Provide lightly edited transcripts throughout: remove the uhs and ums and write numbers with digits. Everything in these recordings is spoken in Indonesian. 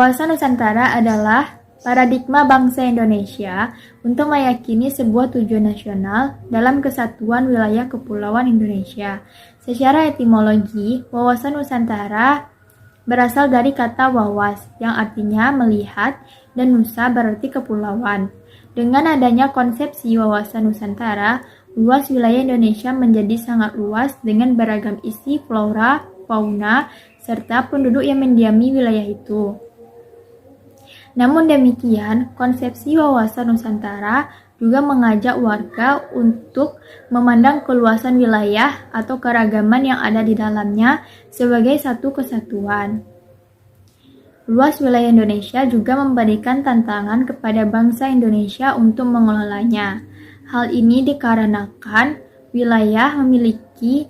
Wawasan Nusantara adalah paradigma bangsa Indonesia untuk meyakini sebuah tujuan nasional dalam kesatuan wilayah kepulauan Indonesia. Secara etimologi, wawasan Nusantara berasal dari kata wawas yang artinya melihat dan nusa berarti kepulauan. Dengan adanya konsepsi wawasan Nusantara, luas wilayah Indonesia menjadi sangat luas dengan beragam isi flora, fauna, serta penduduk yang mendiami wilayah itu. Namun demikian, konsepsi wawasan Nusantara juga mengajak warga untuk memandang keluasan wilayah atau keragaman yang ada di dalamnya sebagai satu kesatuan. Luas wilayah Indonesia juga memberikan tantangan kepada bangsa Indonesia untuk mengelolanya. Hal ini dikarenakan wilayah memiliki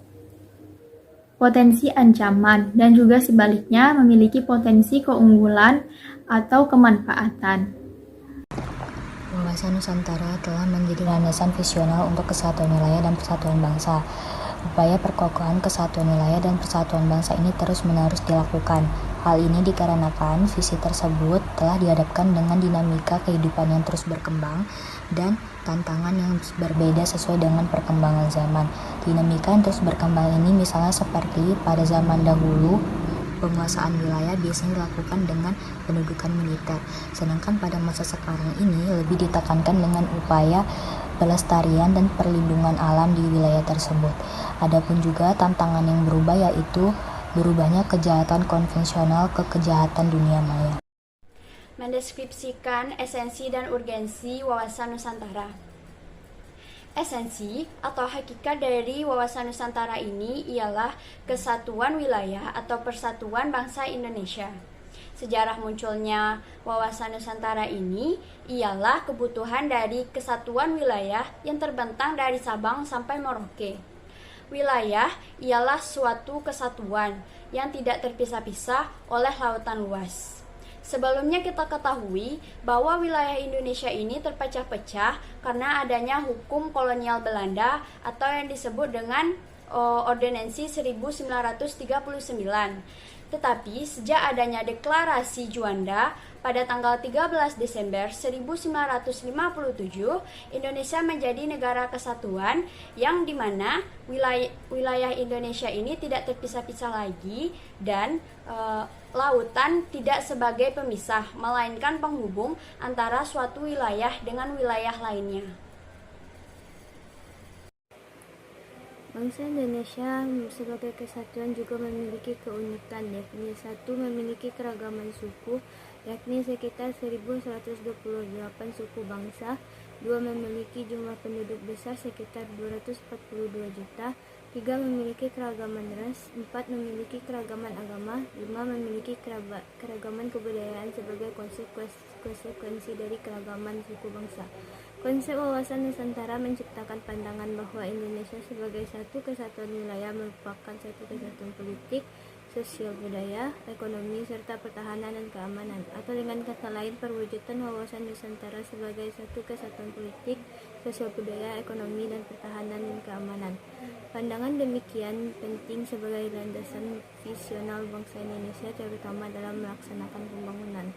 potensi ancaman dan juga sebaliknya memiliki potensi keunggulan atau kemanfaatan. Wawasan Nusantara telah menjadi landasan visional untuk kesatuan wilayah dan persatuan bangsa. Upaya perkokohan kesatuan wilayah dan persatuan bangsa ini terus-menerus dilakukan. Hal ini dikarenakan visi tersebut telah dihadapkan dengan dinamika kehidupan yang terus berkembang dan tantangan yang berbeda sesuai dengan perkembangan zaman. Dinamika yang terus berkembang ini misalnya seperti pada zaman dahulu, penguasaan wilayah biasanya dilakukan dengan pendudukan militer, sedangkan pada masa sekarang ini lebih ditekankan dengan upaya pelestarian dan perlindungan alam di wilayah tersebut. Adapun juga tantangan yang berubah yaitu berubahnya kejahatan konvensional ke kejahatan dunia maya. Mendeskripsikan esensi dan urgensi wawasan Nusantara. Esensi atau hakikat dari wawasan Nusantara ini ialah kesatuan wilayah atau persatuan bangsa Indonesia. Sejarah munculnya wawasan Nusantara ini ialah kebutuhan dari kesatuan wilayah yang terbentang dari Sabang sampai Merauke. Wilayah ialah suatu kesatuan yang tidak terpisah-pisah oleh lautan luas. Sebelumnya kita ketahui bahwa wilayah Indonesia ini terpecah-pecah karena adanya hukum kolonial Belanda atau yang disebut dengan Ordonansi 1939. Tetapi sejak adanya deklarasi Juanda pada tanggal 13 Desember 1957, Indonesia menjadi negara kesatuan yang dimana wilayah Indonesia ini tidak terpisah-pisah lagi dan lautan tidak sebagai pemisah, melainkan penghubung antara suatu wilayah dengan wilayah lainnya. Bangsa Indonesia sebagai kesatuan juga memiliki keunikan, yakni satu, memiliki keragaman suku, yakni sekitar 1128 suku bangsa. Dua, memiliki jumlah penduduk besar sekitar 242 juta. Tiga, memiliki keragaman ras. Empat, memiliki keragaman agama. Lima, memiliki keragaman kebudayaan sebagai konsekuensi dari keragaman suku bangsa. Konsep wawasan Nusantara menciptakan pandangan bahwa Indonesia sebagai satu kesatuan wilayah merupakan satu kesatuan politik, sosial, budaya, ekonomi, serta pertahanan dan keamanan. Atau dengan kata lain, perwujudan wawasan Nusantara sebagai satu kesatuan politik, sosial, budaya, ekonomi, dan pertahanan dan keamanan. Pandangan demikian penting sebagai landasan visional bangsa Indonesia, terutama dalam melaksanakan pembangunan.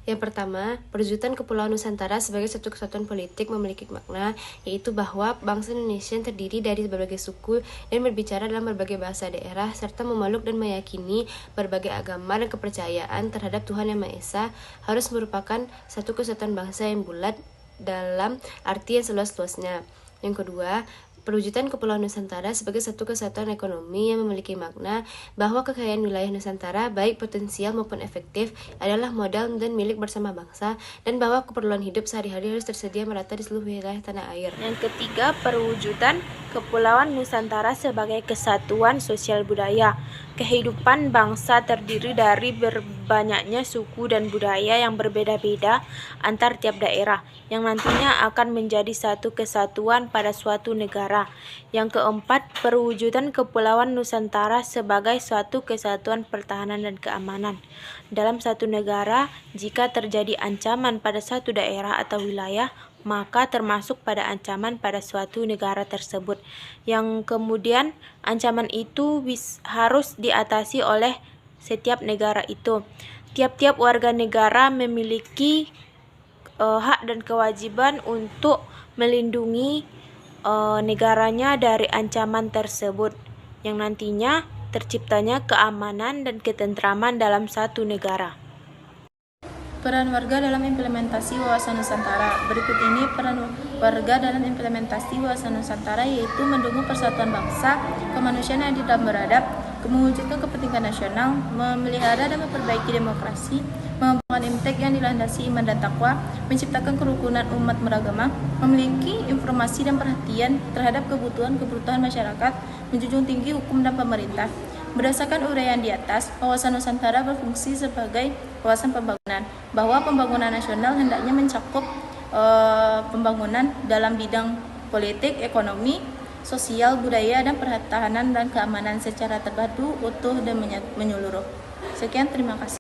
Yang pertama, perwujudan Kepulauan Nusantara sebagai satu kesatuan politik memiliki makna, yaitu bahwa bangsa Indonesia terdiri dari berbagai suku dan berbicara dalam berbagai bahasa daerah, serta memeluk dan meyakini berbagai agama dan kepercayaan terhadap Tuhan Yang Maha Esa, harus merupakan satu kesatuan bangsa yang bulat dalam arti yang seluas-luasnya. Yang kedua, perwujudan Kepulauan Nusantara sebagai satu kesatuan ekonomi yang memiliki makna bahwa kekayaan wilayah Nusantara, baik potensial maupun efektif, adalah modal dan milik bersama bangsa, dan bahwa keperluan hidup sehari-hari harus tersedia merata di seluruh wilayah tanah air. Yang ketiga, perwujudan Kepulauan Nusantara sebagai kesatuan sosial budaya. Kehidupan bangsa terdiri dari berbanyaknya suku dan budaya yang berbeda-beda antar tiap daerah, yang nantinya akan menjadi satu kesatuan pada suatu negara. Yang keempat, perwujudan Kepulauan Nusantara sebagai suatu kesatuan pertahanan dan keamanan. Dalam satu negara, jika terjadi ancaman pada satu daerah atau wilayah, maka termasuk pada ancaman pada suatu negara tersebut, yang kemudian ancaman itu harus diatasi oleh setiap negara itu. tiap-tiap warga negara memiliki hak dan kewajiban untuk melindungi negaranya dari ancaman tersebut, yang nantinya terciptanya keamanan dan ketentraman dalam satu negara. Peran warga dalam implementasi wawasan Nusantara. Berikut ini peran warga dalam implementasi wawasan Nusantara, yaitu mendukung persatuan bangsa, kemanusiaan yang adil dan beradab, mewujudkan kepentingan nasional, memelihara dan memperbaiki demokrasi, mengembangkan imtek yang dilandasi iman dan takwa, menciptakan kerukunan umat beragama, memiliki informasi dan perhatian terhadap kebutuhan masyarakat, menjunjung tinggi hukum dan pemerintah. Berdasarkan uraian di atas, wawasan Nusantara berfungsi sebagai wawasan pembangunan, bahwa pembangunan nasional hendaknya mencakup pembangunan dalam bidang politik, ekonomi, sosial, budaya, dan pertahanan dan keamanan secara terpadu, utuh, dan menyeluruh. Sekian, terima kasih.